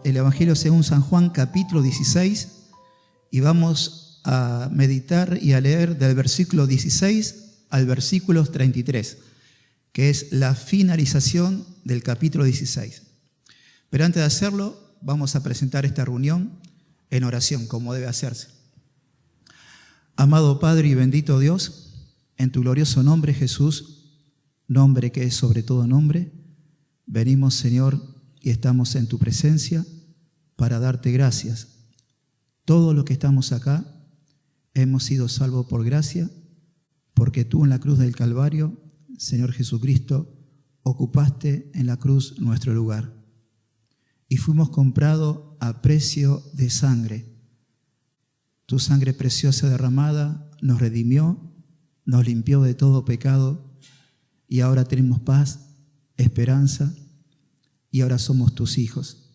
el Evangelio según San Juan, capítulo 16, y vamos a meditar y a leer del versículo 16 al versículo 33, que es la finalización del capítulo 16. Pero antes de hacerlo, vamos a presentar esta reunión en oración, como debe hacerse. Amado Padre y bendito Dios, en tu glorioso nombre, Jesús, nombre que es sobre todo nombre, venimos, Señor, y estamos en tu presencia para darte gracias. Todo lo que estamos acá hemos sido salvos por gracia, porque tú en la cruz del Calvario, Señor Jesucristo, ocupaste en la cruz nuestro lugar. Y fuimos comprados a precio de sangre. Tu sangre preciosa derramada nos redimió, nos limpió de todo pecado, y ahora tenemos paz, esperanza, y ahora somos tus hijos.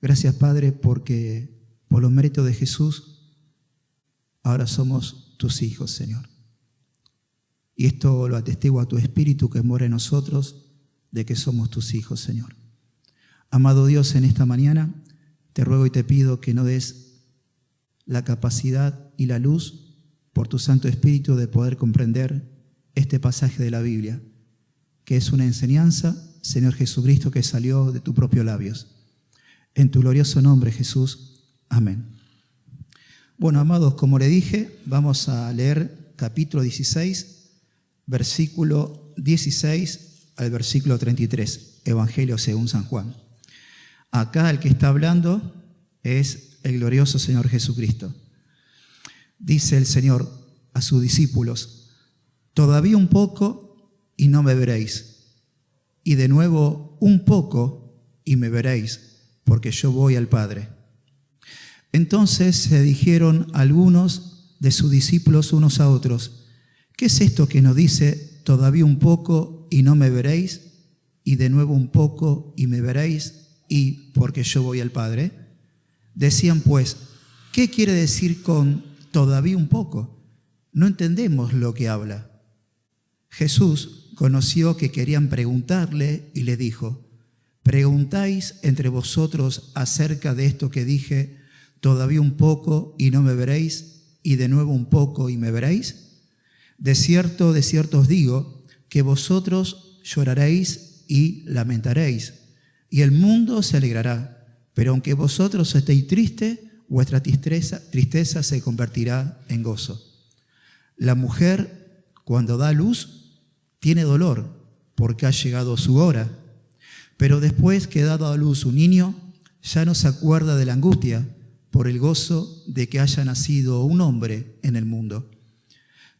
Gracias, Padre, porque por los méritos de Jesús, ahora somos tus hijos, Señor. Y esto lo atestigua tu Espíritu que mora en nosotros, de que somos tus hijos, Señor. Amado Dios, en esta mañana te ruego y te pido que nos des la capacidad y la luz por tu Santo Espíritu de poder comprender este pasaje de la Biblia, que es una enseñanza, Señor Jesucristo, que salió de tus propios labios. En tu glorioso nombre, Jesús. Amén. Bueno, amados, como le dije, vamos a leer capítulo 16, versículo 16 al versículo 33, Evangelio según San Juan. Acá el que está hablando es el glorioso Señor Jesucristo. Dice el Señor a sus discípulos: todavía un poco y no me veréis, y de nuevo un poco y me veréis, porque yo voy al Padre. Entonces se dijeron algunos de sus discípulos unos a otros: ¿qué es esto que nos dice todavía un poco y no me veréis, y de nuevo un poco y me veréis, y porque yo voy al Padre? Decían pues: ¿qué quiere decir con todavía un poco? No entendemos lo que habla. Jesús conoció que querían preguntarle y le dijo: ¿preguntáis entre vosotros acerca de esto que dije, todavía un poco y no me veréis, y de nuevo un poco y me veréis? De cierto os digo, que vosotros lloraréis y lamentaréis, y el mundo se alegrará. Pero aunque vosotros estéis tristes, vuestra tristeza se convertirá en gozo. La mujer, cuando da luz, tiene dolor, porque ha llegado su hora. Pero después que ha dado a luz un niño, ya no se acuerda de la angustia por el gozo de que haya nacido un hombre en el mundo.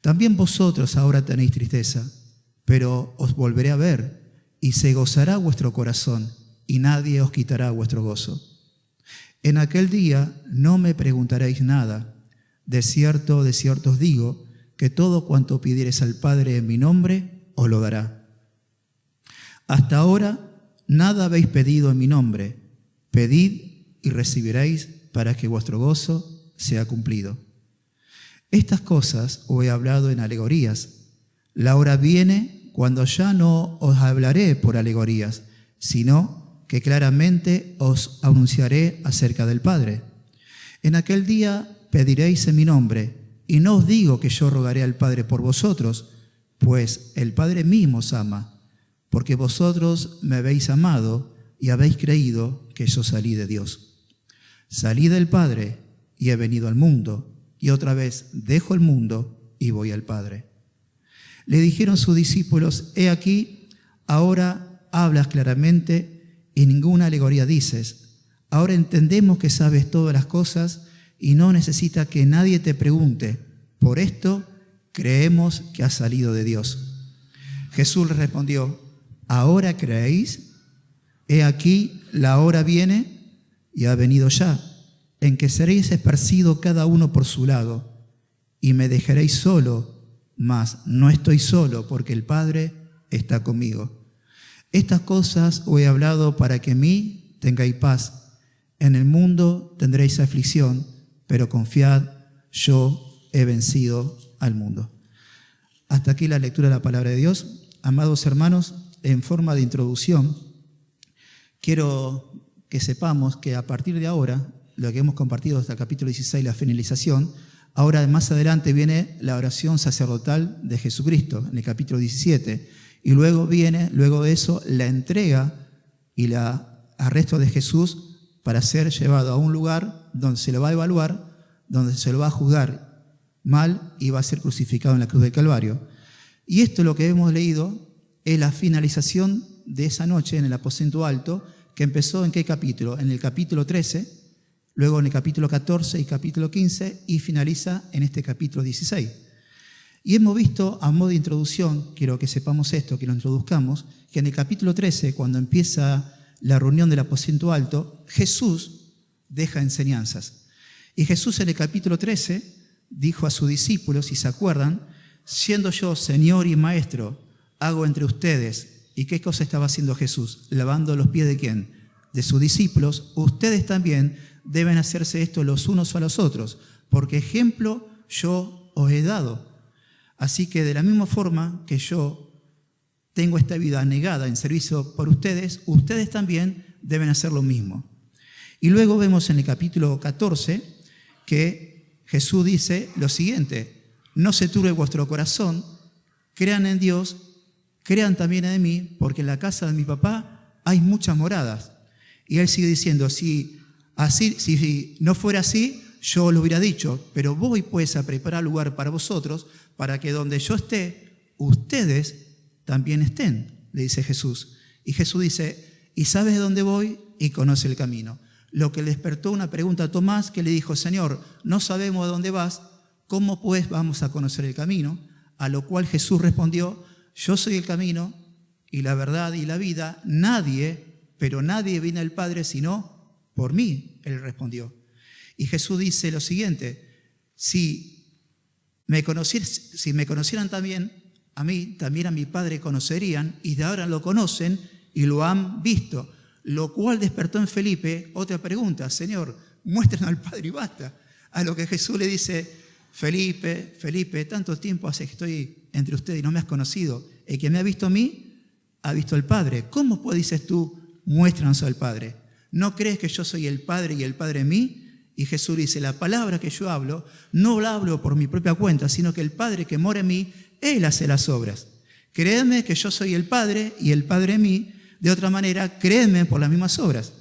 También vosotros ahora tenéis tristeza, pero os volveré a ver, y se gozará vuestro corazón, y nadie os quitará vuestro gozo. En aquel día no me preguntaréis nada. De cierto os digo, que todo cuanto pidiereis al Padre en mi nombre, os lo dará. Hasta ahora nada habéis pedido en mi nombre. Pedid y recibiréis, para que vuestro gozo sea cumplido. Estas cosas os he hablado en alegorías. La hora viene cuando ya no os hablaré por alegorías, sino que claramente os anunciaré acerca del Padre. En aquel día pediréis en mi nombre, y no os digo que yo rogaré al Padre por vosotros, pues el Padre mismo os ama, porque vosotros me habéis amado y habéis creído que yo salí de Dios. Salí del Padre y he venido al mundo, y otra vez dejo el mundo y voy al Padre. Le dijeron sus discípulos: he aquí, ahora hablas claramente y ninguna alegoría dices. Ahora entendemos que sabes todas las cosas y no necesitas que nadie te pregunte. Por esto creemos que has salido de Dios. Jesús les respondió: ¿ahora creéis? He aquí, la hora viene y ha venido ya, en que seréis esparcidos cada uno por su lado, y me dejaréis solo, mas no estoy solo, porque el Padre está conmigo. Estas cosas os he hablado para que en mí tengáis paz. En el mundo tendréis aflicción, pero confiad, yo he vencido al mundo. Hasta aquí la lectura de la palabra de Dios. Amados hermanos, en forma de introducción, quiero que sepamos que a partir de ahora, lo que hemos compartido hasta el capítulo 16, la finalización, ahora más adelante viene la oración sacerdotal de Jesucristo, en el capítulo 17, y luego de eso, la entrega y el arresto de Jesús para ser llevado a un lugar donde se lo va a evaluar, donde se lo va a juzgar mal y va a ser crucificado en la cruz del Calvario. Y esto, lo que hemos leído, es la finalización de esa noche en el aposento alto, que empezó ¿en qué capítulo? En el capítulo 13, luego en el capítulo 14 y capítulo 15, y finaliza en este capítulo 16. Y hemos visto, a modo de introducción, quiero que sepamos esto, que lo introduzcamos, que en el capítulo 13, cuando empieza la reunión del aposento alto, Jesús deja enseñanzas. Y Jesús en el capítulo 13 dijo a sus discípulos, si se acuerdan, siendo yo Señor y Maestro, hago entre ustedes. ¿Y qué cosa estaba haciendo Jesús? Lavando los pies ¿de quién? De sus discípulos. Ustedes también deben hacerse esto los unos a los otros, porque ejemplo yo os he dado. Así que de la misma forma que yo tengo esta vida negada en servicio por ustedes, ustedes también deben hacer lo mismo. Y luego vemos en el capítulo 14 que Jesús dice lo siguiente: no se turbe vuestro corazón, crean en Dios, crean también en mí, porque en la casa de mi papá hay muchas moradas. Y él sigue diciendo, si no fuera así, yo lo hubiera dicho, pero voy pues a preparar lugar para vosotros, para que donde yo esté, ustedes también estén, le dice Jesús. Y Jesús dice, y sabes de dónde voy y conoce el camino. Lo que le despertó una pregunta a Tomás, que le dijo, Señor, no sabemos a dónde vas, ¿cómo pues vamos a conocer el camino? A lo cual Jesús respondió, yo soy el camino y la verdad y la vida, pero nadie viene al Padre sino por mí, él respondió. Y Jesús dice lo siguiente, si me conocieran también a mí, también a mi Padre conocerían, y de ahora lo conocen y lo han visto. Lo cual despertó en Felipe otra pregunta, Señor, muéstranos al Padre y basta. A lo que Jesús le dice, Felipe, tanto tiempo hace que estoy entre ustedes y no me has conocido. El que me ha visto a mí, ha visto al Padre. ¿Cómo pues dices tú, muéstranos al Padre? ¿No crees que yo soy el Padre y el Padre en mí? Y Jesús dice, la palabra que yo hablo, no la hablo por mi propia cuenta, sino que el Padre que mora en mí, Él hace las obras. Créeme que yo soy el Padre y el Padre en mí. De otra manera, créeme por las mismas obras.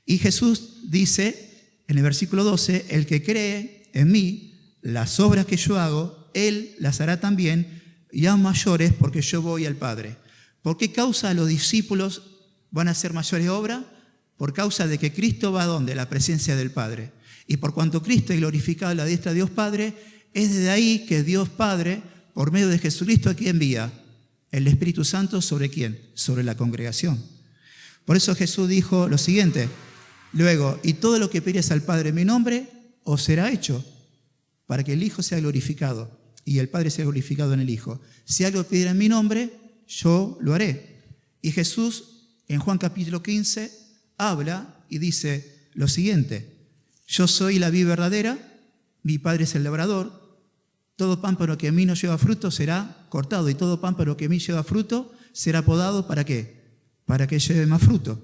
Y Jesús dice, en el versículo 12, el que cree en mí, las obras que yo hago, Él las hará también, y aún mayores, porque yo voy al Padre. ¿Por qué causa los discípulos van a hacer mayores obras? Por causa de que Cristo va a ¿dónde? La presencia del Padre. Y por cuanto Cristo es glorificado a la diestra de Dios Padre, es desde ahí que Dios Padre, por medio de Jesucristo, aquí envía el Espíritu Santo, ¿sobre quién? Sobre la congregación. Por eso Jesús dijo lo siguiente, luego, y todo lo que pidieres al Padre en mi nombre, os será hecho, para que el Hijo sea glorificado y el Padre sea glorificado en el Hijo. Si algo pidiera en mi nombre, yo lo haré. Y Jesús, en Juan capítulo 15, habla y dice lo siguiente, yo soy la vid verdadera, mi Padre es el labrador, todo pámpano que en mí no lleva fruto será cortado y todo pámpano que en mí lleva fruto será podado, ¿para qué? Para que lleve más fruto.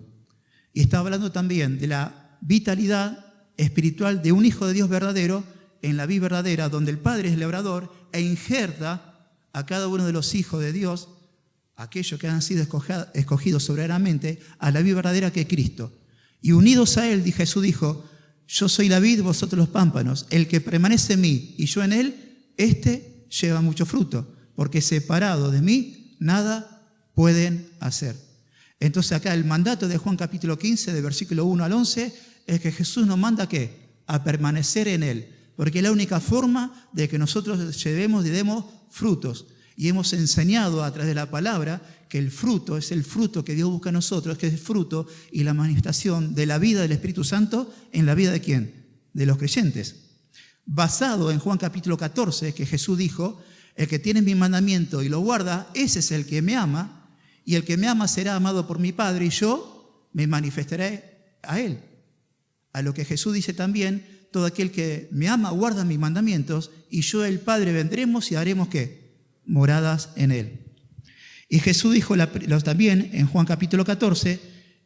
Y está hablando también de la vitalidad espiritual de un Hijo de Dios verdadero en la vid verdadera, donde el Padre es el labrador e injerta a cada uno de los hijos de Dios, aquellos que han sido escogidos soberanamente, a la vid verdadera que es Cristo. Y unidos a Él, Jesús dijo, yo soy la vid, vosotros los pámpanos. El que permanece en mí y yo en Él, este lleva mucho fruto, porque separado de mí nada pueden hacer. Entonces acá el mandato de Juan capítulo 15, de versículo 1 al 11, es que Jesús nos manda ¿qué? A permanecer en Él, porque es la única forma de que nosotros llevemos y demos frutos. Y hemos enseñado a través de la palabra que el fruto es el fruto que Dios busca en nosotros, que es el fruto y la manifestación de la vida del Espíritu Santo en la vida ¿de quién? De los creyentes. Basado en Juan capítulo 14, que Jesús dijo, el que tiene mi mandamiento y lo guarda, ese es el que me ama, y el que me ama será amado por mi Padre, y yo me manifestaré a Él. A lo que Jesús dice también, todo aquel que me ama guarda mis mandamientos, y yo el Padre vendremos y haremos ¿qué? Moradas en Él. Y Jesús dijo también en Juan capítulo 14,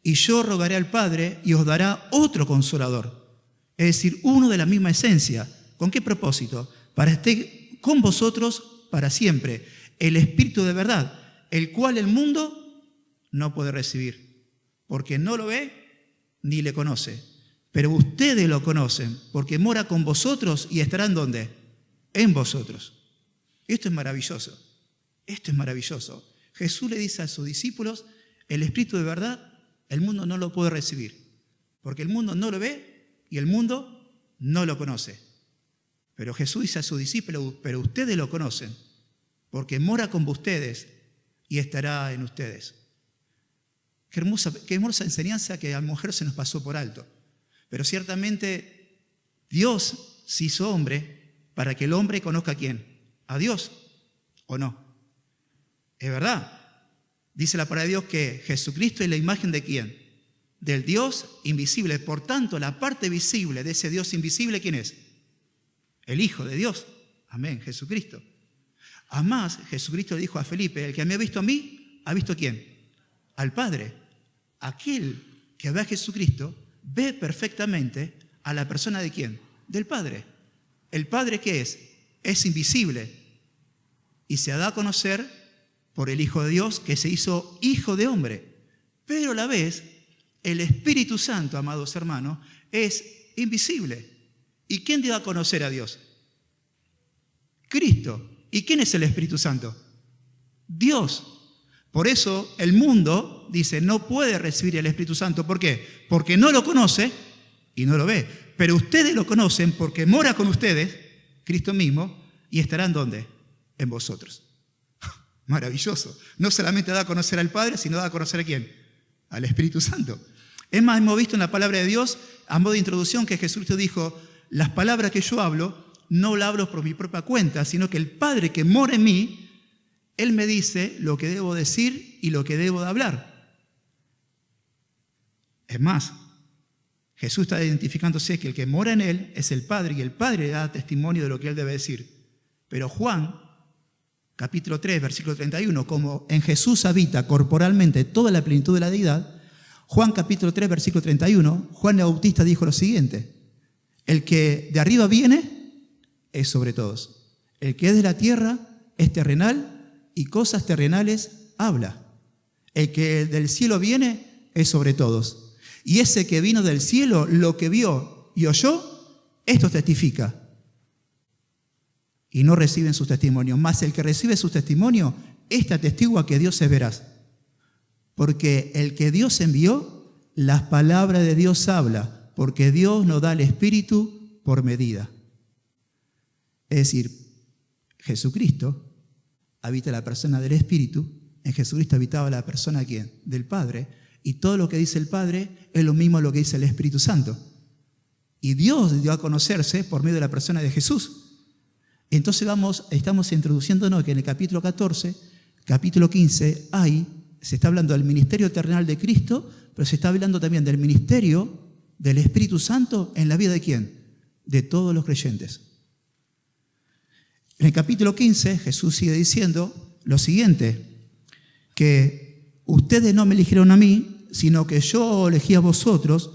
y yo rogaré al Padre y os dará otro consolador. Es decir, uno de la misma esencia. ¿Con qué propósito? Para estar con vosotros para siempre. El Espíritu de verdad, el cual el mundo no puede recibir, porque no lo ve ni le conoce. Pero ustedes lo conocen, porque mora con vosotros y estará ¿en dónde? En vosotros. Esto es maravilloso. Esto es maravilloso. Jesús le dice a sus discípulos, el Espíritu de verdad, el mundo no lo puede recibir, porque el mundo no lo ve y el mundo no lo conoce. Pero Jesús dice a sus discípulos, pero ustedes lo conocen, porque mora con ustedes y estará en ustedes. Qué hermosa enseñanza que a la mujer se nos pasó por alto. Pero ciertamente Dios se hizo hombre para que el hombre conozca a ¿quién? ¿A Dios o no? Es verdad. Dice la palabra de Dios que Jesucristo es la imagen ¿de quién? Del Dios invisible. Por tanto, la parte visible de ese Dios invisible, ¿quién es? El Hijo de Dios. Amén, Jesucristo. Además, Jesucristo le dijo a Felipe, el que me ha visto a mí, ¿ha visto a quién? Al Padre. Aquel que ve a Jesucristo ve perfectamente a la persona de quién? Del Padre. ¿El Padre qué es? Es invisible y se da a conocer por el Hijo de Dios que se hizo Hijo de hombre. Pero a la vez, el Espíritu Santo, amados hermanos, es invisible. ¿Y quién dio a conocer a Dios? Cristo. ¿Y quién es el Espíritu Santo? Dios. Por eso el mundo, dice, no puede recibir el Espíritu Santo. ¿Por qué? Porque no lo conoce y no lo ve. Pero ustedes lo conocen porque mora con ustedes, Cristo mismo, y estarán ¿dónde? En vosotros. Maravilloso. No solamente da a conocer al Padre, sino da a conocer a ¿quién? Al Espíritu Santo. Es más, hemos visto en la palabra de Dios, a modo de introducción, que Jesucristo dijo, las palabras que yo hablo, no las hablo por mi propia cuenta, sino que el Padre que mora en mí, Él me dice lo que debo decir y lo que debo de hablar. Es más, Jesús está identificándose que el que mora en Él es el Padre y el Padre da testimonio de lo que Él debe decir. Pero Juan, capítulo 3, versículo 31, como en Jesús habita corporalmente toda la plenitud de la deidad, Juan capítulo 3, versículo 31, Juan el Bautista dijo lo siguiente, el que de arriba viene es sobre todos. El que es de la tierra es terrenal y cosas terrenales habla. El que del cielo viene es sobre todos. Y ese que vino del cielo, lo que vio y oyó, esto testifica. Y no reciben sus testimonios. Mas el que recibe sus testimonios, este atestigua que Dios es veraz. Porque el que Dios envió, las palabras de Dios habla, porque Dios nos da el Espíritu por medida. Es decir, Jesucristo habita la persona del Espíritu, en Jesucristo habitaba la persona ¿quién? Del Padre, y todo lo que dice el Padre es lo mismo lo que dice el Espíritu Santo. Y Dios dio a conocerse por medio de la persona de Jesús. Entonces estamos introduciéndonos que en el capítulo 14, capítulo 15, se está hablando del ministerio terrenal de Cristo, pero se está hablando también del ministerio del Espíritu Santo en la vida de ¿quién? De todos los creyentes. En el capítulo 15, Jesús sigue diciendo lo siguiente, que ustedes no me eligieron a mí, sino que yo elegí a vosotros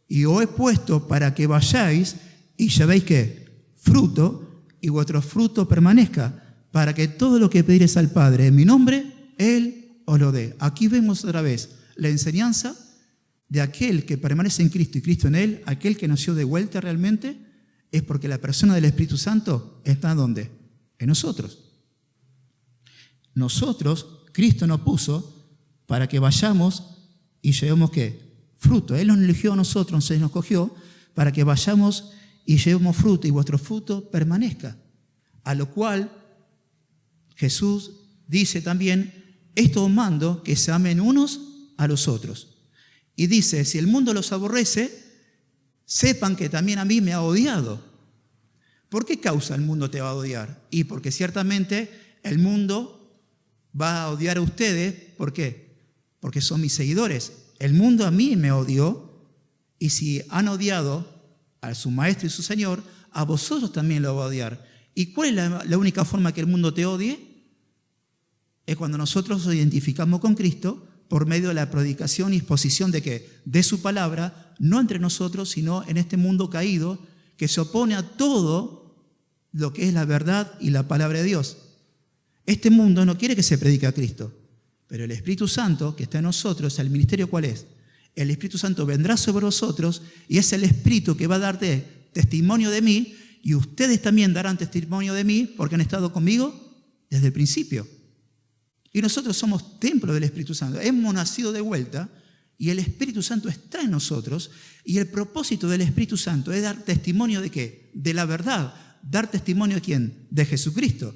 y os he puesto para que vayáis y llevéis ¿qué? Fruto, y vuestro fruto permanezca, para que todo lo que pidiereis al Padre en mi nombre, Él os lo dé. Aquí vemos otra vez la enseñanza de aquel que permanece en Cristo y Cristo en Él, aquel que nació de vuelta realmente, es porque la persona del Espíritu Santo está ¿dónde? En nosotros. Nosotros, Cristo nos puso para que vayamos y llevemos ¿qué? Fruto. Él nos eligió a nosotros, nos escogió para que vayamos y llevemos fruto y vuestro fruto permanezca. A lo cual Jesús dice también, esto os mando que se amen unos a los otros. Y dice, si el mundo los aborrece, sepan que también a mí me ha odiado. ¿Por qué causa el mundo te va a odiar? Y porque ciertamente el mundo va a odiar a ustedes. ¿Por qué? Porque son mis seguidores. El mundo a mí me odió, y si han odiado a su maestro y su señor, a vosotros también lo va a odiar. ¿Y cuál es la única forma que el mundo te odie? Es cuando nosotros nos identificamos con Cristo, por medio de la predicación y exposición de ¿qué? De su palabra, no entre nosotros, sino en este mundo caído que se opone a todo lo que es la verdad y la palabra de Dios. Este mundo no quiere que se predique a Cristo, pero el Espíritu Santo que está en nosotros, ¿el ministerio cuál es? El Espíritu Santo vendrá sobre vosotros y es el Espíritu que va a darte testimonio de mí, y ustedes también darán testimonio de mí porque han estado conmigo desde el principio. Y nosotros somos templo del Espíritu Santo. Hemos nacido de vuelta y el Espíritu Santo está en nosotros, y el propósito del Espíritu Santo es dar testimonio ¿de qué? De la verdad. ¿Dar testimonio de quién? De Jesucristo.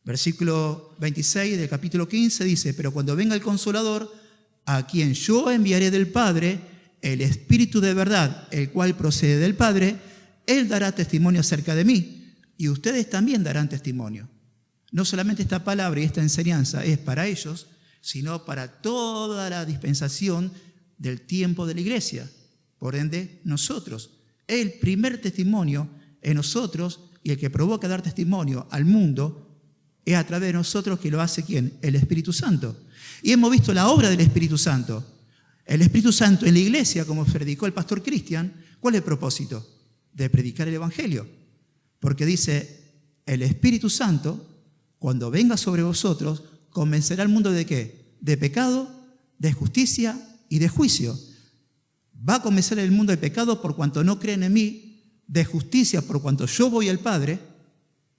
Versículo 26 del capítulo 15 dice: pero cuando venga el Consolador, a quien yo enviaré del Padre, el Espíritu de verdad, el cual procede del Padre, Él dará testimonio acerca de mí, y ustedes también darán testimonio. No solamente esta palabra y esta enseñanza es para ellos, sino para toda la dispensación del tiempo de la iglesia. Por ende, nosotros. El primer testimonio en nosotros, y el que provoca dar testimonio al mundo, es a través de nosotros que lo hace ¿quién? El Espíritu Santo. Y hemos visto la obra del Espíritu Santo. El Espíritu Santo en la iglesia, como predicó el pastor Cristian, ¿cuál es el propósito? De predicar el Evangelio. Porque dice, el Espíritu Santo, cuando venga sobre vosotros, convencerá al mundo ¿de qué? De pecado, de justicia y de juicio. Va a convencer al mundo de pecado por cuanto no creen en mí, de justicia por cuanto yo voy al Padre,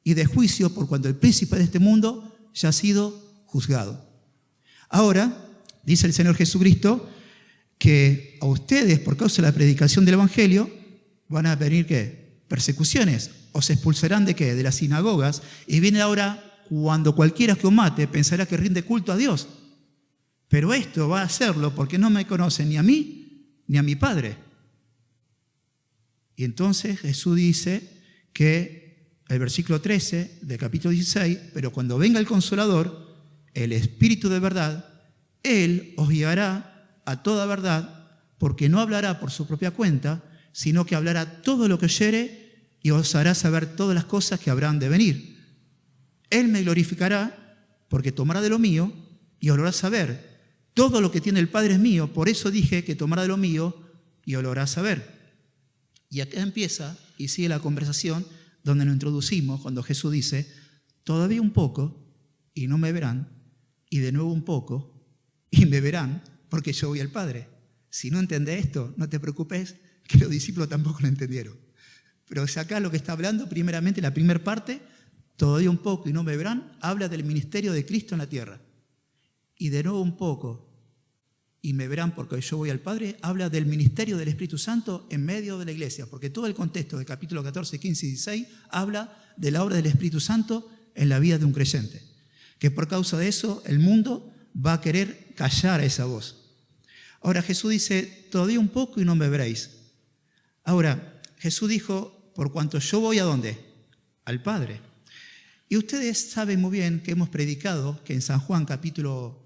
y de juicio por cuanto el príncipe de este mundo ya ha sido juzgado. Ahora, dice el Señor Jesucristo, que a ustedes, por causa de la predicación del Evangelio, van a venir ¿qué? Persecuciones. Os expulsarán ¿de qué? De las sinagogas. Y viene ahora, cuando cualquiera que os mate pensará que rinde culto a Dios. Pero esto va a hacerlo porque no me conocen ni a mí ni a mi Padre. Y entonces Jesús dice que el versículo 13 del capítulo 16, pero cuando venga el Consolador, el Espíritu de verdad, Él os guiará a toda verdad, porque no hablará por su propia cuenta, sino que hablará todo lo que oyere y os hará saber todas las cosas que habrán de venir. Él me glorificará, porque tomará de lo mío y os lo hará saber. Todo lo que tiene el Padre es mío, por eso dije que tomará de lo mío y os lo hará saber. Y acá empieza y sigue la conversación donde nos introducimos cuando Jesús dice, todavía un poco y no me verán, y de nuevo un poco y me verán, porque yo voy al Padre. Si no entendés esto, no te preocupes, que los discípulos tampoco lo entendieron. Pero acá lo que está hablando, primeramente, la primera parte, todavía un poco y no me verán, habla del ministerio de Cristo en la tierra. Y de nuevo un poco y me verán porque yo voy al Padre, habla del ministerio del Espíritu Santo en medio de la iglesia, porque todo el contexto del capítulo 14, 15 y 16 habla de la obra del Espíritu Santo en la vida de un creyente, que por causa de eso el mundo va a querer callar a esa voz. Ahora Jesús dice, todavía un poco y no me veréis. Ahora, Jesús dijo, por cuanto yo voy ¿a dónde? Al Padre. Y ustedes saben muy bien que hemos predicado que en San Juan capítulo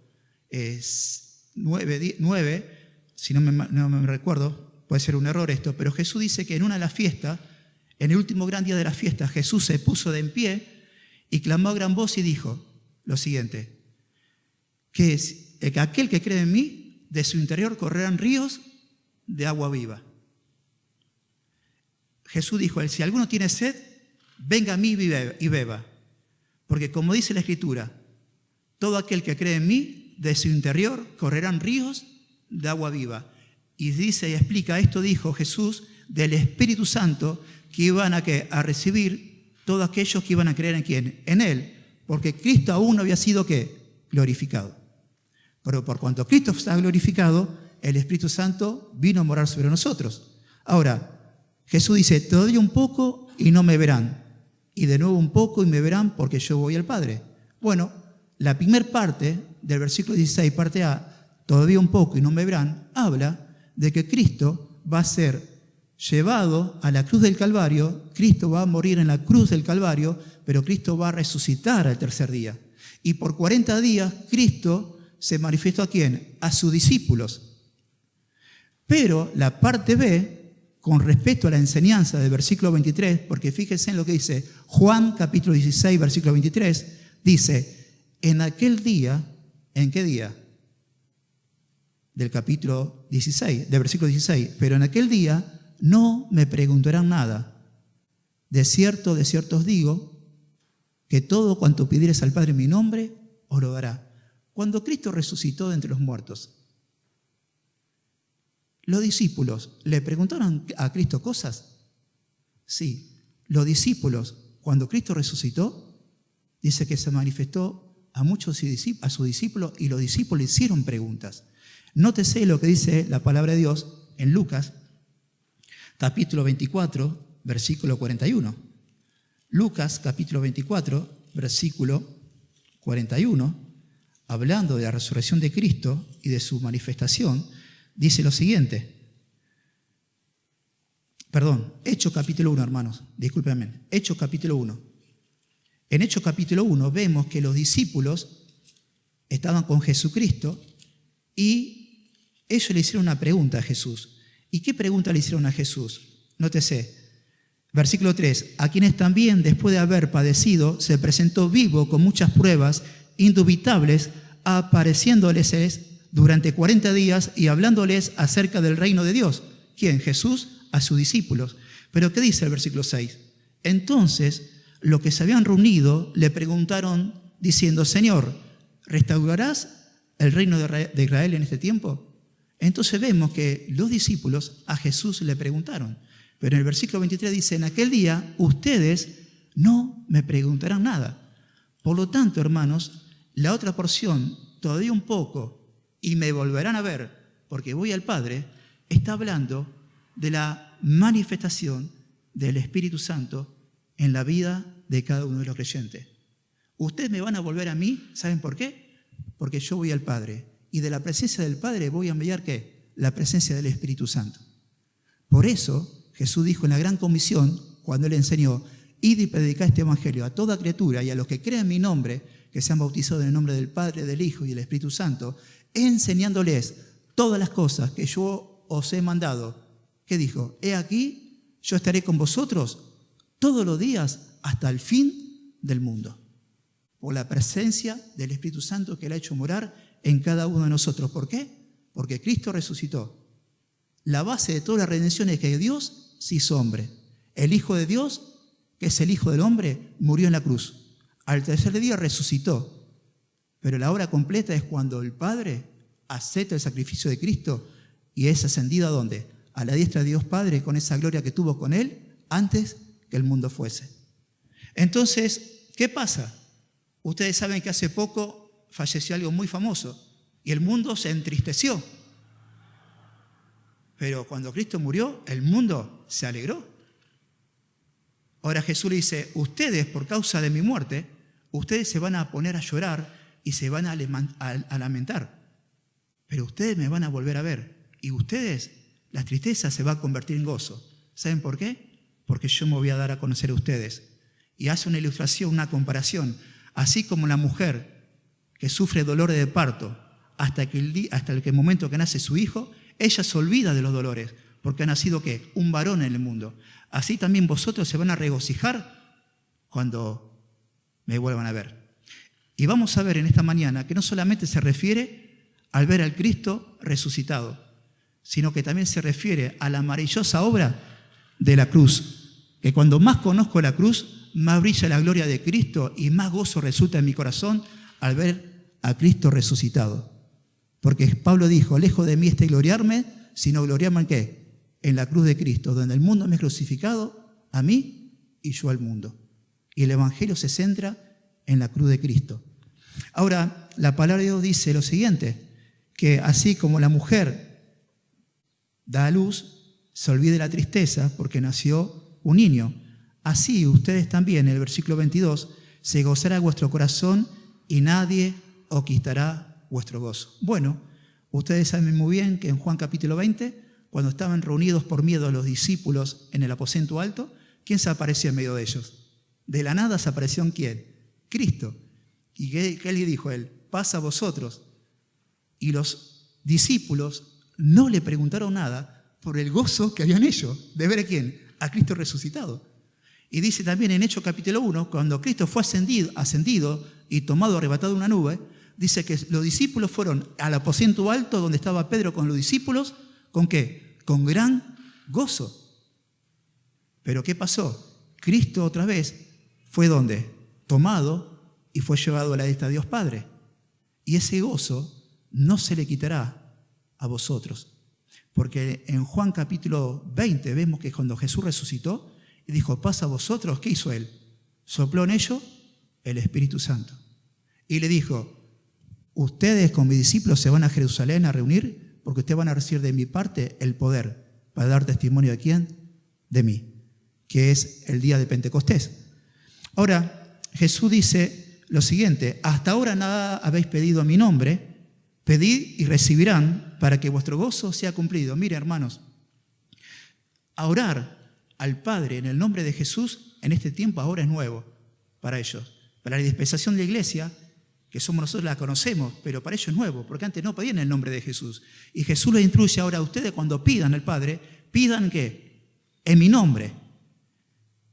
9, si no me recuerdo, puede ser un error esto, pero Jesús dice que en una de las fiestas, en el último gran día de la fiesta, Jesús se puso de en pie y clamó a gran voz y dijo lo siguiente, que aquel que cree en mí, de su interior correrán ríos de agua viva. Jesús dijo, si alguno tiene sed, venga a mí y beba. Porque como dice la Escritura, todo aquel que cree en mí, de su interior correrán ríos de agua viva. Y dice y explica, esto dijo Jesús del Espíritu Santo que iban a recibir todos aquellos que iban a creer en ¿quién? En Él. Porque Cristo aún no había sido ¿qué? Glorificado. Pero por cuanto Cristo está glorificado, el Espíritu Santo vino a morar sobre nosotros. Ahora, Jesús dice, todavía un poco y no me verán. Y de nuevo un poco y me verán porque yo voy al Padre. Bueno, la primera parte del versículo 16, parte A, todavía un poco y no me verán, habla de que Cristo va a ser llevado a la cruz del Calvario, Cristo va a morir en la cruz del Calvario, pero Cristo va a resucitar al tercer día. Y por 40 días Cristo se manifestó ¿a quién? A sus discípulos. Pero la parte B, con respecto a la enseñanza del versículo 23, porque fíjense en lo que dice Juan capítulo 16, versículo 23, dice, en aquel día, ¿en qué día? del capítulo 16, del versículo 16. Pero en aquel día no me preguntarán nada. De cierto os digo, que todo cuanto pidiereis al Padre en mi nombre, os lo dará. Cuando Cristo resucitó de entre los muertos, ¿los discípulos le preguntaron a Cristo cosas? Sí. Los discípulos, cuando Cristo resucitó, dice que se manifestó a sus discípulos y los discípulos hicieron preguntas. Nótese lo que dice la palabra de Dios en Lucas, capítulo 24, versículo 41. Lucas, capítulo 24, versículo 41, hablando de la resurrección de Cristo y de su manifestación, dice lo siguiente. Perdón, Hechos capítulo 1, hermanos, discúlpenme. Hechos capítulo 1. En Hechos capítulo 1 vemos que los discípulos estaban con Jesucristo y ellos le hicieron una pregunta a Jesús. ¿Y qué pregunta le hicieron a Jesús? Nótese, versículo 3, a quienes también después de haber padecido se presentó vivo con muchas pruebas indubitables, apareciéndoles durante 40 días y hablándoles acerca del reino de Dios. ¿Quién? Jesús a sus discípulos. Pero ¿qué dice el versículo 6? Entonces, los que se habían reunido le preguntaron diciendo, Señor, ¿restaurarás el reino de Israel en este tiempo? Entonces vemos que los discípulos a Jesús le preguntaron. Pero en el versículo 23 dice, en aquel día ustedes no me preguntarán nada. Por lo tanto, hermanos, la otra porción, todavía un poco, y me volverán a ver, porque voy al Padre, está hablando de la manifestación del Espíritu Santo en la vida de cada uno de los creyentes. Ustedes me van a volver a mí, ¿saben por qué? Porque yo voy al Padre, y de la presencia del Padre voy a enviar, ¿qué? La presencia del Espíritu Santo. Por eso, Jesús dijo en la gran comisión, cuando Él enseñó, id y predicad este evangelio a toda criatura y a los que crean en mi nombre, que sean bautizados en el nombre del Padre, del Hijo y del Espíritu Santo, enseñándoles todas las cosas que yo os he mandado. ¿Qué dijo? He aquí, yo estaré con vosotros todos los días hasta el fin del mundo. Por la presencia del Espíritu Santo que Él ha hecho morar en cada uno de nosotros. ¿Por qué? Porque Cristo resucitó. La base de toda la redención es que Dios se hizo hombre. El Hijo de Dios, que es el Hijo del hombre, murió en la cruz. Al tercer día resucitó. Pero la obra completa es cuando el Padre acepta el sacrificio de Cristo y es ascendido ¿a dónde? A la diestra de Dios Padre, con esa gloria que tuvo con Él antes que el mundo fuese. Entonces, ¿qué pasa? Ustedes saben que hace poco falleció algo muy famoso y el mundo se entristeció. Pero cuando Cristo murió, el mundo se alegró. Ahora Jesús le dice, ustedes por causa de mi muerte, ustedes se van a poner a llorar y se van a lamentar. Pero ustedes me van a volver a ver. Y ustedes, la tristeza se va a convertir en gozo. ¿Saben por qué? Porque yo me voy a dar a conocer a ustedes. Y hace una ilustración, una comparación. Así como la mujer que sufre dolores de parto hasta el momento que nace su hijo, ella se olvida de los dolores, porque ha nacido ¿qué? Un varón en el mundo. Así también vosotros se van a regocijar cuando me vuelvan a ver. Y vamos a ver en esta mañana que no solamente se refiere al ver al Cristo resucitado, sino que también se refiere a la maravillosa obra de la cruz. Que cuando más conozco la cruz, más brilla la gloria de Cristo y más gozo resulta en mi corazón al ver a Cristo resucitado. Porque Pablo dijo, lejos de mí este gloriarme, sino gloriarme ¿en qué? En la cruz de Cristo, donde el mundo me ha crucificado, a mí y yo al mundo. Y el Evangelio se centra en la cruz de Cristo. Ahora, la palabra de Dios dice lo siguiente, que así como la mujer da a luz, se olvide la tristeza porque nació un niño. Así ustedes también, en el versículo 22, se gozará vuestro corazón y nadie os quitará vuestro gozo. Bueno, ustedes saben muy bien que en Juan capítulo 20, cuando estaban reunidos por miedo los discípulos en el aposento alto, ¿quién se apareció en medio de ellos? De la nada se apareció ¿quién? Cristo. ¿Y qué le dijo él? Paz a vosotros. Y los discípulos no le preguntaron nada por el gozo que habían ellos de ver a quién, a Cristo resucitado. Y dice también en Hechos capítulo 1, cuando Cristo fue ascendido y tomado, arrebatado en una nube, dice que los discípulos fueron al aposento alto donde estaba Pedro con los discípulos. ¿Con qué? Con gran gozo. Pero ¿qué pasó? Cristo otra vez fue ¿dónde? Tomado y fue llevado a la diestra de Dios Padre. Y ese gozo no se le quitará a vosotros. Porque en Juan capítulo 20 vemos que cuando Jesús resucitó y dijo, paz a vosotros, ¿qué hizo Él? Sopló en ellos el Espíritu Santo. Y le dijo, ustedes con mis discípulos se van a Jerusalén a reunir porque ustedes van a recibir de mi parte el poder para dar testimonio de ¿quién? De mí, que es el día de Pentecostés. Ahora, Jesús dice lo siguiente, hasta ahora nada habéis pedido a mi nombre, pedid y recibirán para que vuestro gozo sea cumplido. Mire, hermanos, a orar al Padre en el nombre de Jesús en este tiempo ahora es nuevo para ellos. Para la dispensación de la iglesia, que somos nosotros, la conocemos, pero para ellos es nuevo, porque antes no pedían el nombre de Jesús. Y Jesús les instruye ahora a ustedes cuando pidan al Padre, pidan ¿qué? En mi nombre.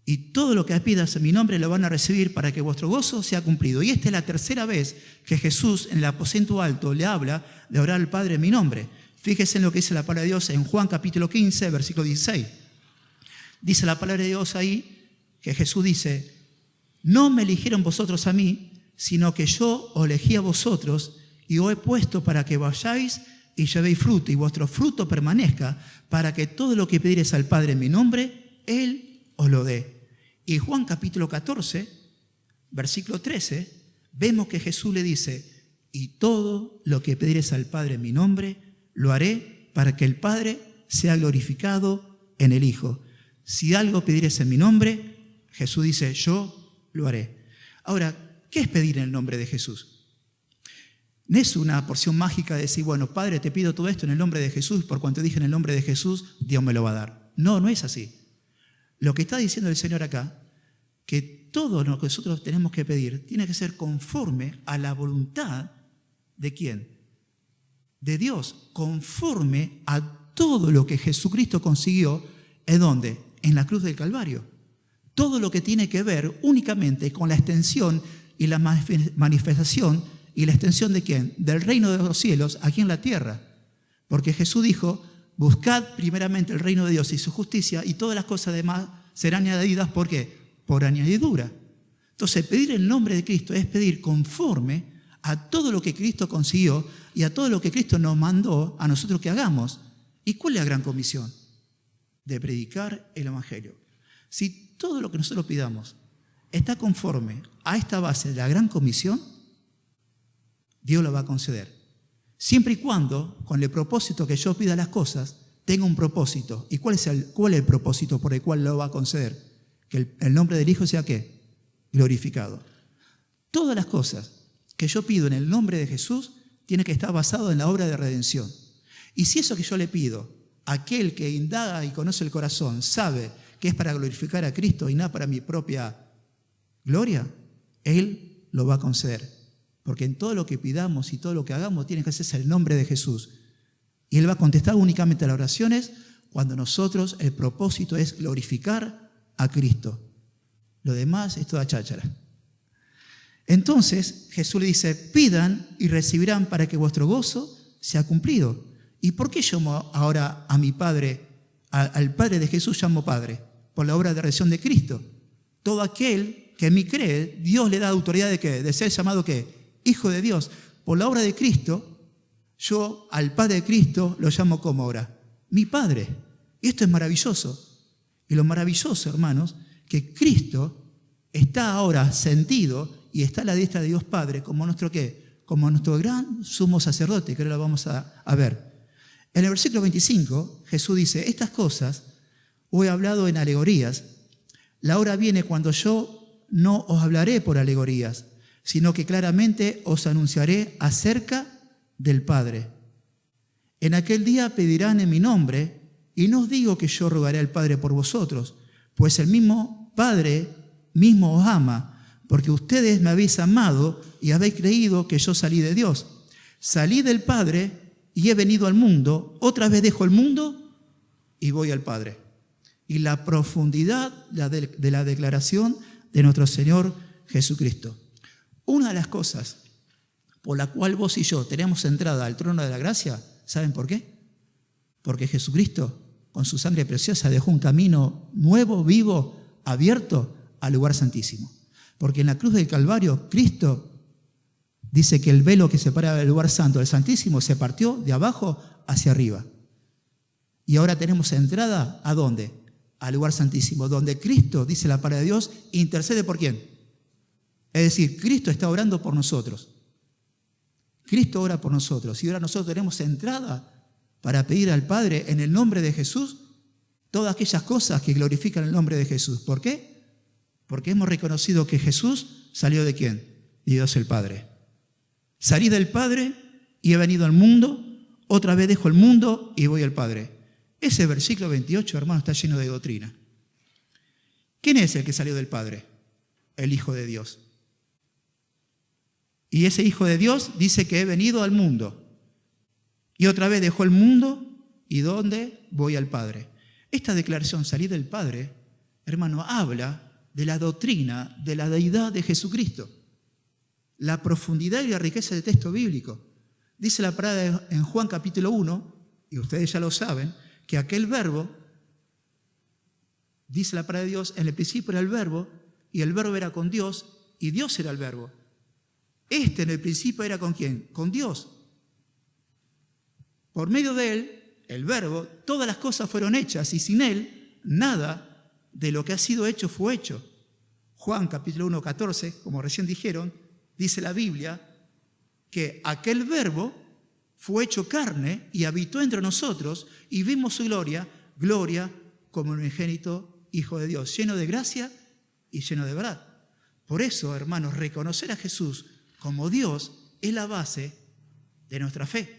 Y todo lo que pidas en mi nombre lo van a recibir para que vuestro gozo sea cumplido. Y esta es la tercera vez que Jesús en el aposento alto le habla de orar al Padre en mi nombre. Fíjense en lo que dice la palabra de Dios en Juan capítulo 15, versículo 16. Dice la palabra de Dios ahí que Jesús dice, no me eligieron vosotros a mí, sino que yo os elegí a vosotros y os he puesto para que vayáis y llevéis fruto y vuestro fruto permanezca, para que todo lo que pidiereis al Padre en mi nombre, Él os lo dé. Y Juan capítulo 14, versículo 13, vemos que Jesús le dice, y todo lo que pidiereis al Padre en mi nombre, lo haré para que el Padre sea glorificado en el Hijo. Si algo pidiereis en mi nombre, Jesús dice, yo lo haré. Ahora, ¿qué es pedir en el nombre de Jesús? No es una porción mágica de decir, bueno, Padre, te pido todo esto en el nombre de Jesús, por cuanto dije en el nombre de Jesús, Dios me lo va a dar. No, no es así. Lo que está diciendo el Señor acá, que todo lo que nosotros tenemos que pedir tiene que ser conforme a la voluntad de ¿quién? De Dios, conforme a todo lo que Jesucristo consiguió, ¿en dónde? En la cruz del Calvario. Todo lo que tiene que ver únicamente con la extensión y la manifestación y la extensión de ¿quién? Del reino de los cielos aquí en la tierra. Porque Jesús dijo, buscad primeramente el reino de Dios y su justicia y todas las cosas demás serán añadidas, ¿por qué? Por añadidura. Entonces, pedir el nombre de Cristo es pedir conforme a todo lo que Cristo consiguió y a todo lo que Cristo nos mandó a nosotros que hagamos. ¿Y cuál es la gran comisión? De predicar el Evangelio. Si todo lo que nosotros pidamos está conforme a esta base de la gran comisión, Dios lo va a conceder. Siempre y cuando, con el propósito que yo pida las cosas, tenga un propósito. ¿Y cuál es el propósito por el cual lo va a conceder? Que el nombre del Hijo sea ¿qué? Glorificado. Todas las cosas que yo pido en el nombre de Jesús tienen que estar basado en la obra de redención. Y si eso que yo le pido, aquel que indaga y conoce el corazón, sabe que es para glorificar a Cristo y nada para mi propia gloria, Él lo va a conceder. Porque en todo lo que pidamos y todo lo que hagamos tiene que hacerse el nombre de Jesús. Y Él va a contestar únicamente a las oraciones cuando nosotros el propósito es glorificar a Cristo. Lo demás es toda cháchara. Entonces Jesús le dice, pidan y recibirán para que vuestro gozo sea cumplido. ¿Y por qué llamo ahora a mi Padre, al Padre de Jesús llamo Padre? Por la obra de redención de Cristo. Todo aquel que en mí cree, Dios le da autoridad de ¿qué? De ser llamado ¿qué? Hijo de Dios. Por la obra de Cristo, yo al Padre de Cristo lo llamo como ahora, mi Padre. Y esto es maravilloso. Y lo maravilloso, hermanos, que Cristo está ahora sentido y está a la diestra de Dios Padre como nuestro ¿qué? Como nuestro gran sumo sacerdote, que ahora lo vamos a ver. En el versículo 25, Jesús dice, estas cosas os he hablado en alegorías. La hora viene cuando yo no os hablaré por alegorías, sino que claramente os anunciaré acerca del Padre. En aquel día pedirán en mi nombre, y no os digo que yo rogaré al Padre por vosotros, pues el mismo Padre mismo os ama, porque ustedes me habéis amado y habéis creído que yo salí de Dios. Salí del Padre y he venido al mundo, otra vez dejo el mundo y voy al Padre. Y la profundidad de la declaración de nuestro Señor Jesucristo. Una de las cosas por la cual vos y yo tenemos entrada al trono de la gracia, ¿saben por qué? Porque Jesucristo, con su sangre preciosa, dejó un camino nuevo, vivo, abierto al lugar santísimo. Porque en la cruz del Calvario, Cristo dice que el velo que separa el lugar santo del santísimo se partió de abajo hacia arriba. Y ahora tenemos entrada, ¿a dónde? Al lugar santísimo, donde Cristo, dice la palabra de Dios, intercede ¿por quién? Es decir, Cristo está orando por nosotros. Cristo ora por nosotros. Y ahora nosotros tenemos entrada para pedir al Padre en el nombre de Jesús todas aquellas cosas que glorifican el nombre de Jesús. ¿Por qué? Porque hemos reconocido que Jesús salió ¿de quién? De Dios el Padre. Salí del Padre y he venido al mundo, otra vez dejo el mundo y voy al Padre. Ese versículo 28, hermano, está lleno de doctrina. ¿Quién es el que salió del Padre? El Hijo de Dios. Y ese Hijo de Dios dice que he venido al mundo. Y otra vez dejó el mundo y ¿dónde? Voy al Padre. Esta declaración, salir del Padre, hermano, habla de la doctrina de la deidad de Jesucristo. La profundidad y la riqueza del texto bíblico. Dice la palabra en Juan capítulo 1, y ustedes ya lo saben, que aquel verbo, dice la palabra de Dios, en el principio era el verbo, y el verbo era con Dios, y Dios era el verbo. En el principio era ¿con quién? Con Dios. Por medio de él, el verbo, todas las cosas fueron hechas, y sin él, nada de lo que ha sido hecho fue hecho. Juan capítulo 1, 14, como recién dijeron, dice la Biblia, que aquel verbo fue hecho carne y habitó entre nosotros y vimos su gloria, gloria como el unigénito Hijo de Dios, lleno de gracia y lleno de verdad. Por eso, hermanos, reconocer a Jesús como Dios es la base de nuestra fe.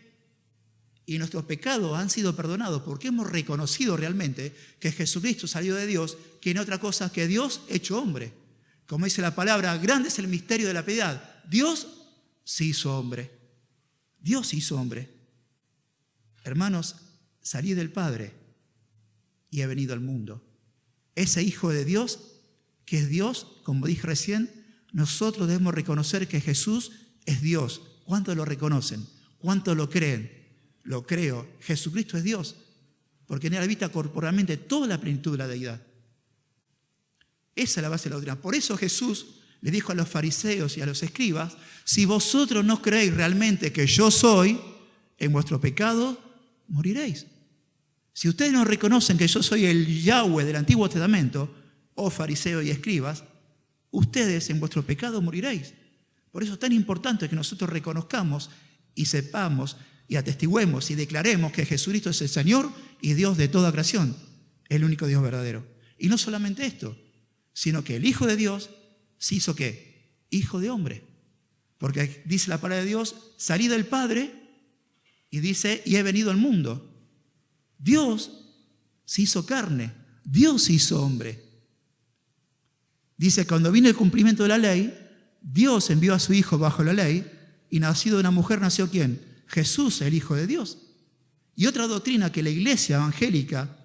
Y nuestros pecados han sido perdonados porque hemos reconocido realmente que Jesucristo salió de Dios, que no es otra cosa que Dios hecho hombre. Como dice la palabra, grande es el misterio de la piedad. Dios se hizo hombre. Dios se hizo hombre. Hermanos, salí del Padre y he venido al mundo. Ese Hijo de Dios, que es Dios, como dije recién, nosotros debemos reconocer que Jesús es Dios. ¿Cuántos lo reconocen? ¿Cuántos lo creen? Lo creo. Jesucristo es Dios, porque en él habita corporalmente toda la plenitud de la deidad. Esa es la base de la doctrina. Por eso Jesús le dijo a los fariseos y a los escribas, si vosotros no creéis realmente que yo soy, en vuestro pecado moriréis. Si ustedes no reconocen que yo soy el Yahweh del Antiguo Testamento, oh fariseos y escribas, ustedes en vuestro pecado moriréis. Por eso es tan importante que nosotros reconozcamos y sepamos y atestiguemos y declaremos que Jesucristo es el Señor y Dios de toda creación, el único Dios verdadero. Y no solamente esto, sino que el Hijo de Dios se hizo ¿qué? Hijo de hombre. Porque dice la palabra de Dios, salí del Padre y dice, y he venido al mundo. Dios se hizo carne, Dios se hizo hombre. Dice, cuando vino el cumplimiento de la ley, Dios envió a su Hijo bajo la ley y nacido de una mujer nació ¿quién? Jesús, el Hijo de Dios. Y otra doctrina que la iglesia evangélica,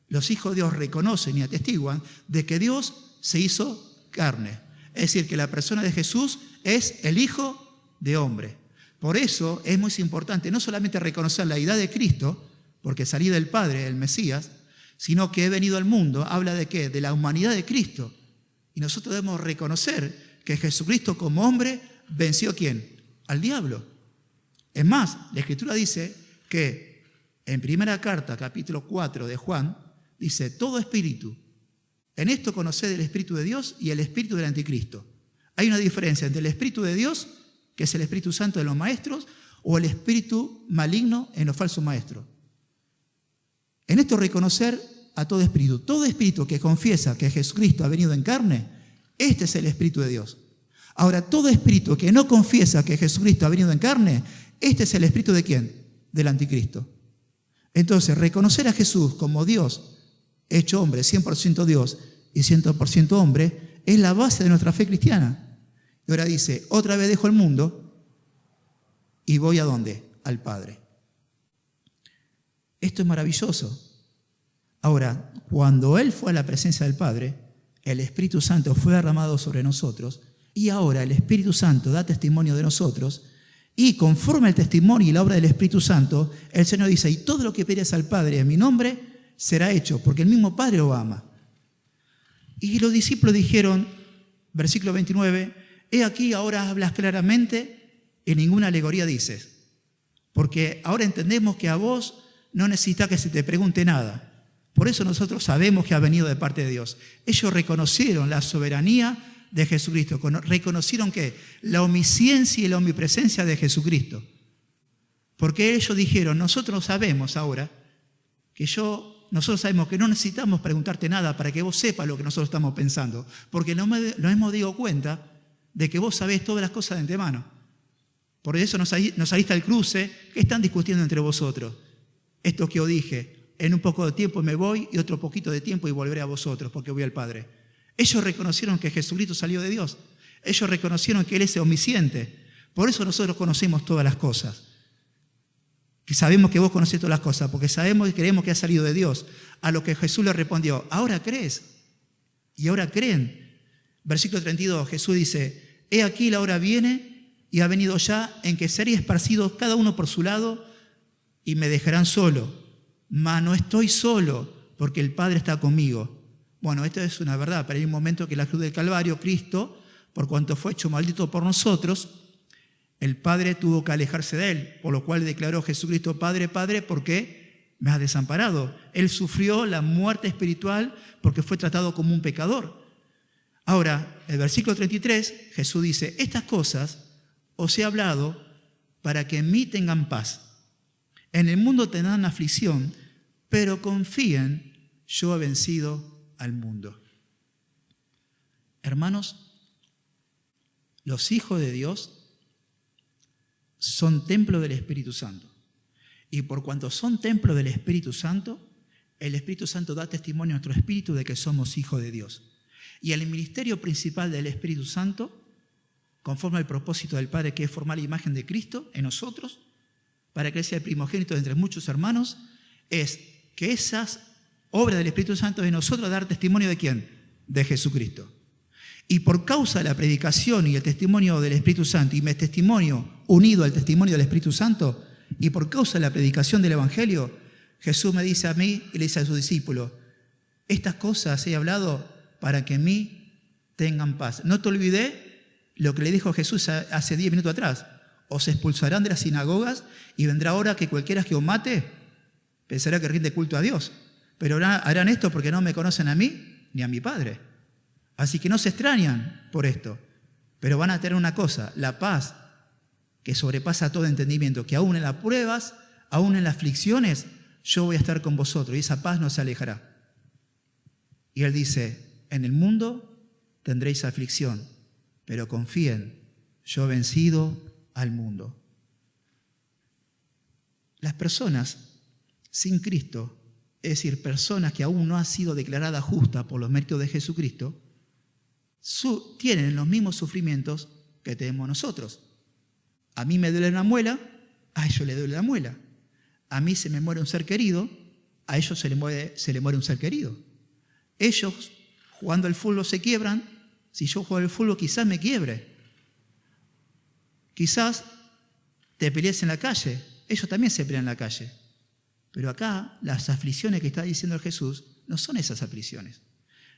los hijos de Dios reconocen y atestiguan de que Dios se hizo carne. Es decir, que la persona de Jesús es el Hijo de hombre. Por eso es muy importante no solamente reconocer la deidad de Cristo, porque salí del Padre, el Mesías, sino que he venido al mundo, habla de ¿qué? De la humanidad de Cristo. Y nosotros debemos reconocer que Jesucristo como hombre venció ¿a quién? Al diablo. Es más, la Escritura dice que en primera carta, capítulo 4 de Juan, dice, todo espíritu, en esto conoced el Espíritu de Dios y el Espíritu del Anticristo. Hay una diferencia entre el Espíritu de Dios, que es el Espíritu Santo de los maestros, o el espíritu maligno en los falsos maestros. En esto reconocer a todo espíritu que confiesa que Jesucristo ha venido en carne, este es el Espíritu de Dios. Ahora, todo espíritu que no confiesa que Jesucristo ha venido en carne, este es el espíritu ¿de quién? Del Anticristo. Entonces, reconocer a Jesús como Dios, hecho hombre, 100% Dios y 100% hombre, es la base de nuestra fe cristiana. Y ahora dice, otra vez dejo el mundo y voy ¿a dónde? Al Padre. Esto es maravilloso. Ahora, cuando Él fue a la presencia del Padre, el Espíritu Santo fue derramado sobre nosotros y ahora el Espíritu Santo da testimonio de nosotros Y conforme al testimonio y la obra del Espíritu Santo, el Señor dice, y todo lo que pidieres al Padre en mi nombre será hecho, porque el mismo Padre lo ama. Y los discípulos dijeron, versículo 29, he aquí ahora hablas claramente y ninguna alegoría dices, porque ahora entendemos que a vos no necesitas que se te pregunte nada. Por eso nosotros sabemos que ha venido de parte de Dios. Ellos reconocieron la soberanía de Jesucristo, reconocieron que la omnisciencia y la omnipresencia de Jesucristo. Porque ellos dijeron, nosotros sabemos ahora nosotros sabemos que no necesitamos preguntarte nada para que vos sepas lo que nosotros estamos pensando, porque nos hemos dado cuenta de que vos sabés todas las cosas de antemano. Por eso nos saliste al cruce, ¿qué están discutiendo entre vosotros? Esto que os dije, en un poco de tiempo me voy y otro poquito de tiempo y volveré a vosotros porque voy al Padre. Ellos reconocieron que Jesucristo salió de Dios. Ellos reconocieron que Él es omnisciente. Por eso nosotros conocemos todas las cosas. Que sabemos que vos conocés todas las cosas, porque sabemos y creemos que ha salido de Dios. A lo que Jesús le respondió, ahora crees y ahora creen. Versículo 32, Jesús dice, he aquí la hora viene y ha venido ya en que seréis esparcidos cada uno por su lado y me dejarán solo. Mas no estoy solo, porque el Padre está conmigo. Bueno, esto es una verdad, pero hay un momento que en la cruz del Calvario, Cristo, por cuanto fue hecho maldito por nosotros, el Padre tuvo que alejarse de Él, por lo cual declaró Jesucristo, Padre, Padre, ¿por qué me has desamparado? Él sufrió la muerte espiritual porque fue tratado como un pecador. Ahora, el versículo 33, Jesús dice, estas cosas os he hablado para que en mí tengan paz. En el mundo tendrán aflicción, pero confíen, yo he vencido al mundo. Hermanos, los hijos de Dios son templo del Espíritu Santo. Y por cuanto son templo del Espíritu Santo, el Espíritu Santo da testimonio a nuestro espíritu de que somos hijos de Dios. Y el ministerio principal del Espíritu Santo, conforme al propósito del Padre, que es formar la imagen de Cristo en nosotros, para que Él sea el primogénito de entre muchos hermanos, es que esas obras del Espíritu Santo de nosotros dar testimonio ¿de quién? De Jesucristo. Y por causa de la predicación y el testimonio del Espíritu Santo, y mi testimonio unido al testimonio del Espíritu Santo, y por causa de la predicación del Evangelio, Jesús me dice a mí y le dice a sus discípulos, estas cosas he hablado para que en mí tengan paz. No te olvidé lo que le dijo Jesús hace 10 minutos atrás. Os expulsarán de las sinagogas y vendrá hora que cualquiera que os mate pensará que rinde culto a Dios. Pero harán esto porque no me conocen a mí ni a mi Padre. Así que no se extrañan por esto. Pero van a tener una cosa, la paz que sobrepasa todo entendimiento, que aún en las pruebas, aún en las aflicciones, yo voy a estar con vosotros y esa paz no se alejará. Y Él dice, en el mundo tendréis aflicción, pero confíen, yo he vencido al mundo. Las personas sin Cristo, es decir, personas que aún no han sido declaradas justas por los méritos de Jesucristo, tienen los mismos sufrimientos que tenemos nosotros. A mí me duele una muela, a ellos le duele la muela. A mí se me muere un ser querido, a ellos se le muere un ser querido. Ellos, jugando al fútbol, se quiebran. Si yo juego al fútbol, quizás me quiebre. Quizás te pelees en la calle. Ellos también se pelean en la calle. Pero acá, las aflicciones que está diciendo Jesús no son esas aflicciones.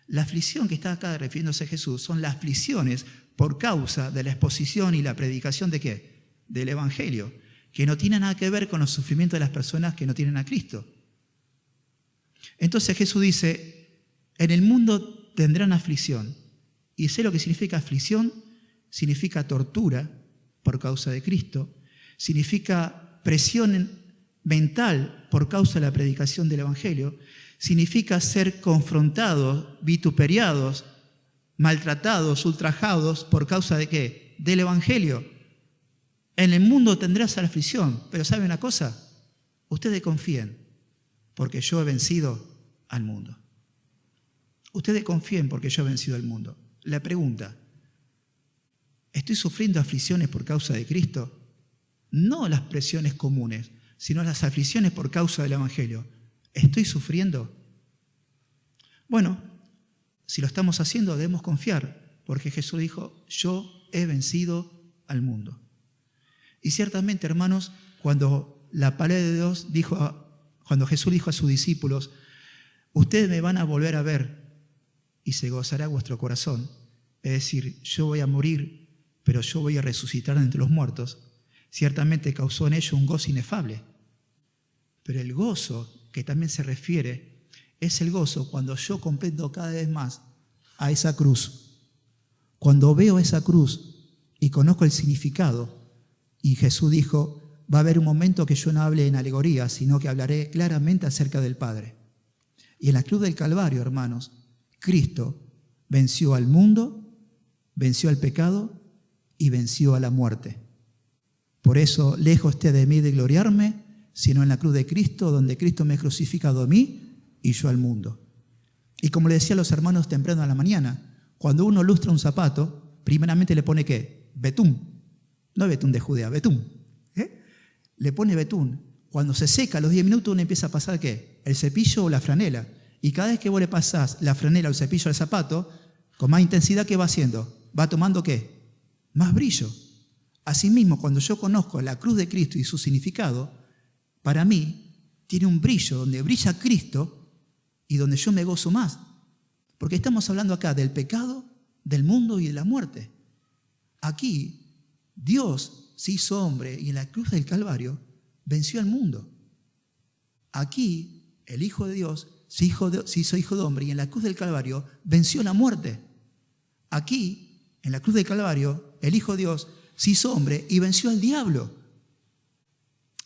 La aflicción que está acá refiriéndose a Jesús son las aflicciones por causa de la exposición y la predicación ¿de qué? Del Evangelio, que no tiene nada que ver con los sufrimientos de las personas que no tienen a Cristo. Entonces Jesús dice, en el mundo tendrán aflicción. Y sé lo que significa aflicción, significa tortura por causa de Cristo, significa presión mental por causa de la predicación del Evangelio, significa ser confrontados, vituperiados, maltratados, ultrajados por causa de ¿qué? Del Evangelio. En el mundo tendrás aflicción, pero ¿sabe una cosa? Ustedes confíen, porque yo he vencido al mundo. Ustedes confíen porque yo he vencido al mundo. La pregunta, ¿estoy sufriendo aflicciones por causa de Cristo? No las presiones comunes, sino las aflicciones por causa del Evangelio. ¿Estoy sufriendo? Bueno, si lo estamos haciendo debemos confiar, porque Jesús dijo, yo he vencido al mundo. Y ciertamente, hermanos, cuando la palabra de Dios cuando Jesús dijo a sus discípulos, ustedes me van a volver a ver y se gozará vuestro corazón. Es decir, yo voy a morir, pero yo voy a resucitar entre los muertos. Ciertamente causó en ellos un gozo inefable. Pero el gozo que también se refiere es el gozo cuando yo comprendo cada vez más a esa cruz. Cuando veo esa cruz y conozco el significado, y Jesús dijo, va a haber un momento que yo no hable en alegoría, sino que hablaré claramente acerca del Padre. Y en la cruz del Calvario, hermanos, Cristo venció al mundo, venció al pecado y venció a la muerte. Por eso, lejos esté de mí de gloriarme, sino en la cruz de Cristo, donde Cristo me ha crucificado a mí y yo al mundo. Y como le decía a los hermanos temprano a la mañana, cuando uno lustra un zapato, primeramente le pone ¿qué? Betún. No betún de Judea, betún. Le pone betún. Cuando se seca, a los 10 minutos uno empieza a pasar ¿qué? El cepillo o la franela. Y cada vez que vos le pasás la franela o el cepillo al zapato, con más intensidad, ¿qué va haciendo? Va tomando ¿qué? Más brillo. Asimismo, cuando yo conozco la cruz de Cristo y su significado, para mí tiene un brillo donde brilla Cristo y donde yo me gozo más. Porque estamos hablando acá del pecado, del mundo y de la muerte. Aquí, Dios se hizo hombre y en la cruz del Calvario venció al mundo. Aquí, el Hijo de Dios se hizo hijo de hombre y en la cruz del Calvario venció la muerte. Aquí, en la cruz del Calvario, el Hijo de Dios se hizo hombre y venció al diablo.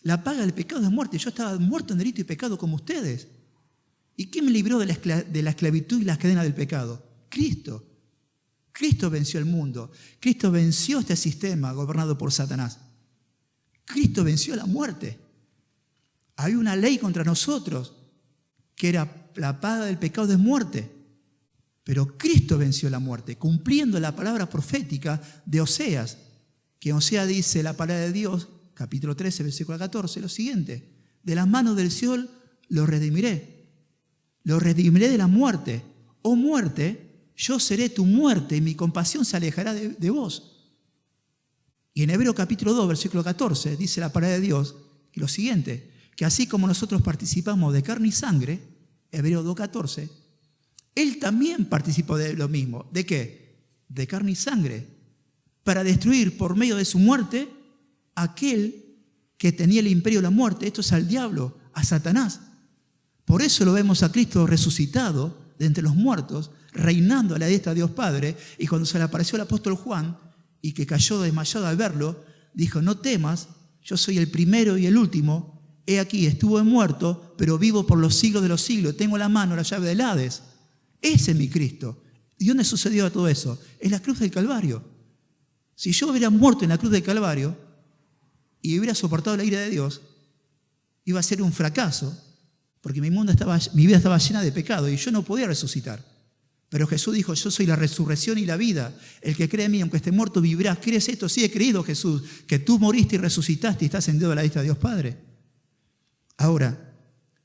La paga del pecado es muerte. Yo estaba muerto en delito y pecado como ustedes. ¿Y quién me libró de la esclavitud y las cadenas del pecado? Cristo. Cristo venció el mundo. Cristo venció este sistema gobernado por Satanás. Cristo venció la muerte. Había una ley contra nosotros que era la paga del pecado es muerte. Pero Cristo venció la muerte, cumpliendo la palabra profética de Oseas, que Oseas dice la palabra de Dios, capítulo 13, versículo 14, lo siguiente: de las manos del Seol lo redimiré de la muerte. Oh muerte, yo seré tu muerte y mi compasión se alejará de vos. Y en Hebreos capítulo 2, versículo 14, dice la palabra de Dios que lo siguiente, que así como nosotros participamos de carne y sangre, Hebreos 2:14, Él también participó de lo mismo. ¿De qué? De carne y sangre, para destruir por medio de su muerte aquel que tenía el imperio de la muerte. Esto es al diablo, a Satanás. Por eso lo vemos a Cristo resucitado de entre los muertos, reinando a la diestra de Dios Padre. Y cuando se le apareció el apóstol Juan, y que cayó desmayado al verlo, dijo: no temas, yo soy el primero y el último. He aquí, estuve muerto, pero vivo por los siglos de los siglos. Tengo en la mano la llave del Hades. Ese es mi Cristo. ¿Y dónde sucedió todo eso? En la cruz del Calvario. Si yo hubiera muerto en la cruz del Calvario y hubiera soportado la ira de Dios, iba a ser un fracaso, porque mi vida estaba llena de pecado y yo no podía resucitar. Pero Jesús dijo: yo soy la resurrección y la vida. El que cree en mí, aunque esté muerto, vivirá. ¿Crees esto? Sí, he creído, Jesús, que tú moriste y resucitaste y estás ascendido a la diestra de Dios Padre. Ahora,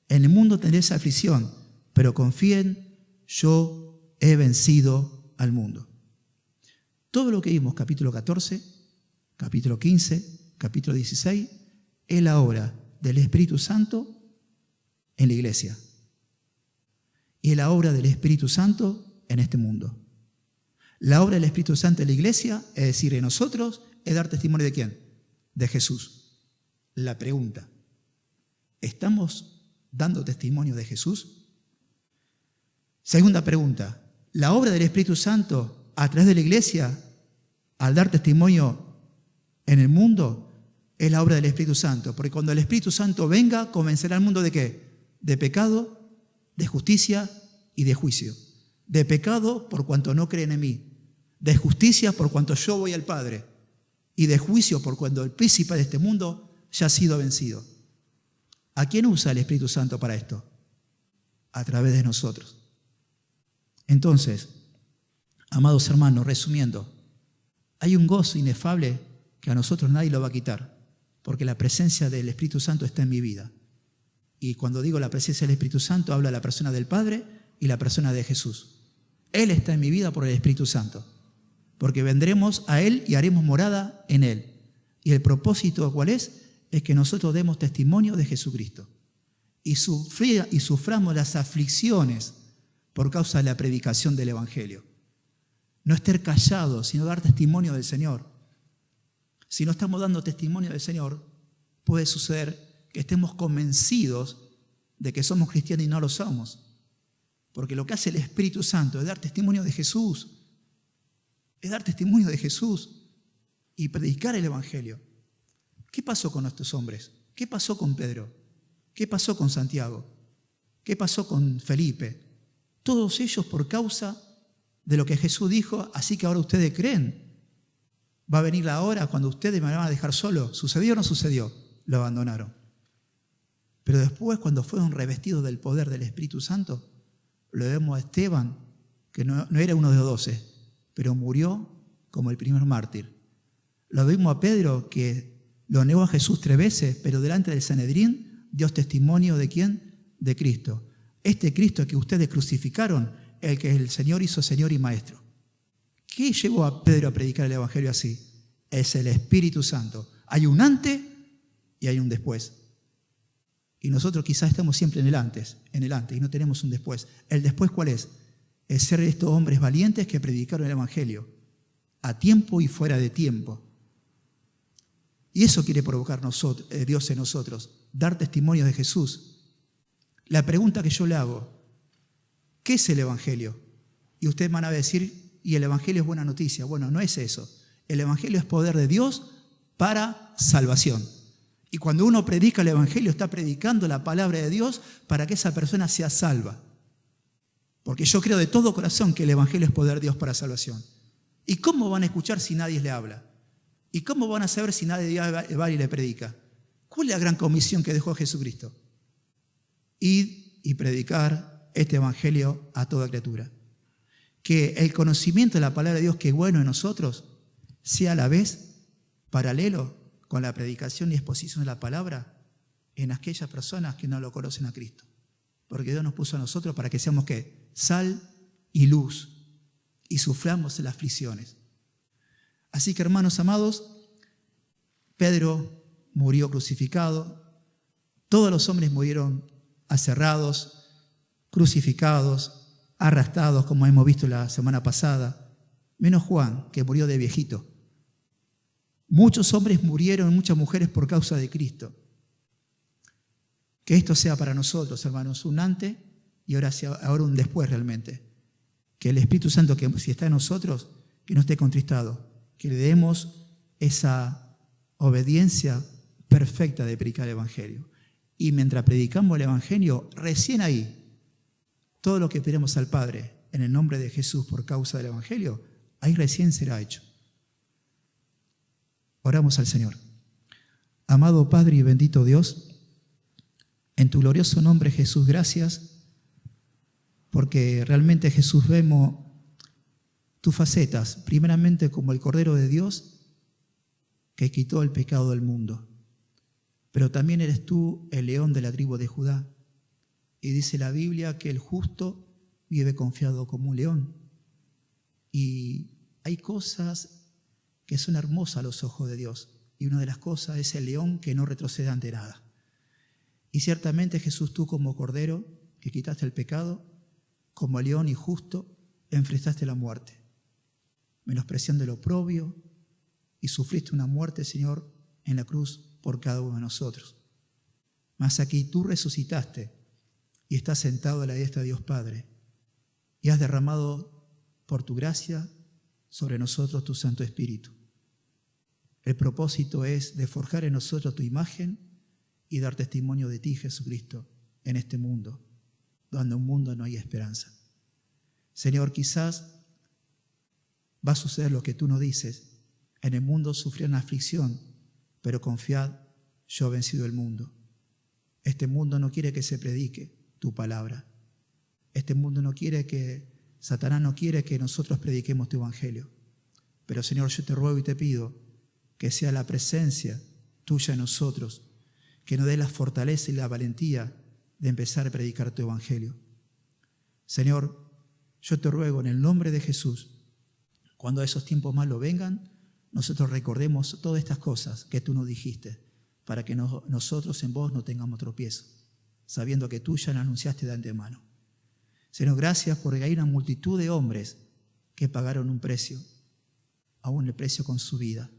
en el mundo tendréis aflicción, pero confíen, yo he vencido al mundo. Todo lo que vimos, capítulo 14, capítulo 15, capítulo 16, es la obra del Espíritu Santo en la iglesia. Y es la obra del Espíritu Santo en este mundo. La obra del Espíritu Santo en la iglesia, es decir, en nosotros, es dar testimonio ¿de quién? De Jesús. La pregunta: ¿estamos dando testimonio de Jesús? Segunda pregunta: ¿la obra del Espíritu Santo a través de la iglesia, al dar testimonio en el mundo, es la obra del Espíritu Santo? Porque cuando el Espíritu Santo venga, convencerá al mundo ¿de qué? De pecado, de justicia y de juicio. De pecado por cuanto no creen en mí, de justicia por cuanto yo voy al Padre, y de juicio por cuanto el príncipe de este mundo ya ha sido vencido. ¿A quién usa el Espíritu Santo para esto? A través de nosotros. Entonces, amados hermanos, resumiendo, hay un gozo inefable que a nosotros nadie lo va a quitar, porque la presencia del Espíritu Santo está en mi vida. Y cuando digo la presencia del Espíritu Santo, hablo de la persona del Padre y la persona de Jesús. Él está en mi vida por el Espíritu Santo, porque vendremos a Él y haremos morada en Él. ¿Y el propósito cuál es? Es que nosotros demos testimonio de Jesucristo y suframos las aflicciones por causa de la predicación del Evangelio. No estar callados, sino dar testimonio del Señor. Si no estamos dando testimonio del Señor, puede suceder que estemos convencidos de que somos cristianos y no lo somos. Porque lo que hace el Espíritu Santo es dar testimonio de Jesús. Es dar testimonio de Jesús y predicar el Evangelio. ¿Qué pasó con estos hombres? ¿Qué pasó con Pedro? ¿Qué pasó con Santiago? ¿Qué pasó con Felipe? Todos ellos por causa de lo que Jesús dijo, así que ahora ustedes creen. Va a venir la hora cuando ustedes me van a dejar solo. ¿Sucedió o no sucedió? Lo abandonaron. Pero después, cuando fueron revestidos del poder del Espíritu Santo, lo vemos a Esteban, que no era uno de los 12, pero murió como el primer mártir. Lo vimos a Pedro, que lo negó a Jesús 3 veces, pero delante del Sanedrín dio testimonio ¿de quién? De Cristo. Este Cristo que ustedes crucificaron, el que el Señor hizo Señor y Maestro. ¿Qué llevó a Pedro a predicar el Evangelio así? Es el Espíritu Santo. Hay un antes y hay un después. Y nosotros quizás estamos siempre en el antes, y no tenemos un después. ¿El después cuál es? Es ser estos hombres valientes que predicaron el Evangelio, a tiempo y fuera de tiempo. Y eso quiere provocar Dios en nosotros, dar testimonio de Jesús. La pregunta que yo le hago, ¿qué es el Evangelio? Y ustedes van a decir, y el Evangelio es buena noticia. Bueno, no es eso. El Evangelio es poder de Dios para salvación. Y cuando uno predica el Evangelio, está predicando la palabra de Dios para que esa persona sea salva. Porque yo creo de todo corazón que el Evangelio es poder de Dios para salvación. ¿Y cómo van a escuchar si nadie le habla? ¿Y cómo van a saber si nadie va y le predica? ¿Cuál es la gran comisión que dejó Jesucristo? Ir y predicar este Evangelio a toda criatura. Que el conocimiento de la palabra de Dios que es bueno en nosotros sea a la vez paralelo con la predicación y exposición de la palabra en aquellas personas que no lo conocen a Cristo. Porque Dios nos puso a nosotros para que seamos ¿qué? Sal y luz y suframos las aflicciones. Así que, hermanos amados, Pedro murió crucificado, todos los hombres murieron aserrados, crucificados, arrastrados, como hemos visto la semana pasada, menos Juan, que murió de viejito. Muchos hombres murieron, muchas mujeres por causa de Cristo. Que esto sea para nosotros, hermanos, un antes y ahora un después realmente. Que el Espíritu Santo, que si está en nosotros, que no esté contristado. Que le demos esa obediencia perfecta de predicar el Evangelio. Y mientras predicamos el Evangelio, recién ahí, todo lo que pedimos al Padre en el nombre de Jesús por causa del Evangelio, ahí recién será hecho. Oramos al Señor. Amado Padre y bendito Dios, en tu glorioso nombre, Jesús, gracias, porque realmente, Jesús, vemos tus facetas, primeramente como el Cordero de Dios que quitó el pecado del mundo, pero también eres tú el león de la tribu de Judá. Y dice la Biblia que el justo vive confiado como un león. Y hay cosas que son hermosas a los ojos de Dios. Y una de las cosas es el león que no retrocede ante nada. Y ciertamente, Jesús, tú como Cordero que quitaste el pecado, como león y justo, enfrentaste la muerte, menospreciando el oprobio, y sufriste una muerte, Señor, en la cruz por cada uno de nosotros. Mas aquí tú resucitaste y estás sentado a la diestra de Dios Padre y has derramado por tu gracia sobre nosotros tu Santo Espíritu. El propósito es de forjar en nosotros tu imagen y dar testimonio de ti, Jesucristo, en este mundo, donde un mundo no hay esperanza. Señor, quizás va a suceder lo que tú nos dices. En el mundo sufrirán aflicción, pero confiad, yo he vencido el mundo. Este mundo no quiere que se predique tu palabra. Este mundo no quiere Satanás no quiere que nosotros prediquemos tu evangelio. Pero, Señor, yo te ruego y te pido que sea la presencia tuya en nosotros, que nos dé la fortaleza y la valentía de empezar a predicar tu evangelio. Señor, yo te ruego en el nombre de Jesús, cuando esos tiempos malos vengan, nosotros recordemos todas estas cosas que tú nos dijiste, para que nosotros en vos no tengamos tropiezo, sabiendo que tú ya lo anunciaste de antemano. Señor, gracias porque hay una multitud de hombres que pagaron un precio, aún el precio con su vida,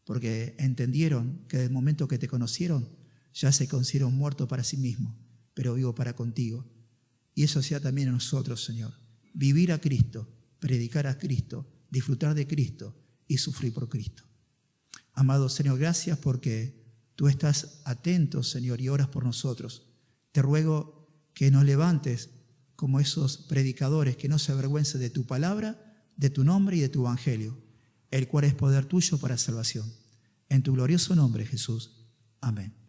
porque entendieron que desde el momento que te conocieron, ya se consideraron muertos para sí mismos, pero vivos para contigo. Y eso sea también a nosotros, Señor. Vivir a Cristo, predicar a Cristo, disfrutar de Cristo y sufrir por Cristo. Amado Señor, gracias porque tú estás atento, Señor, y oras por nosotros. Te ruego que nos levantes como esos predicadores que no se avergüencen de tu palabra, de tu nombre y de tu evangelio, el cual es poder tuyo para salvación. En tu glorioso nombre, Jesús. Amén.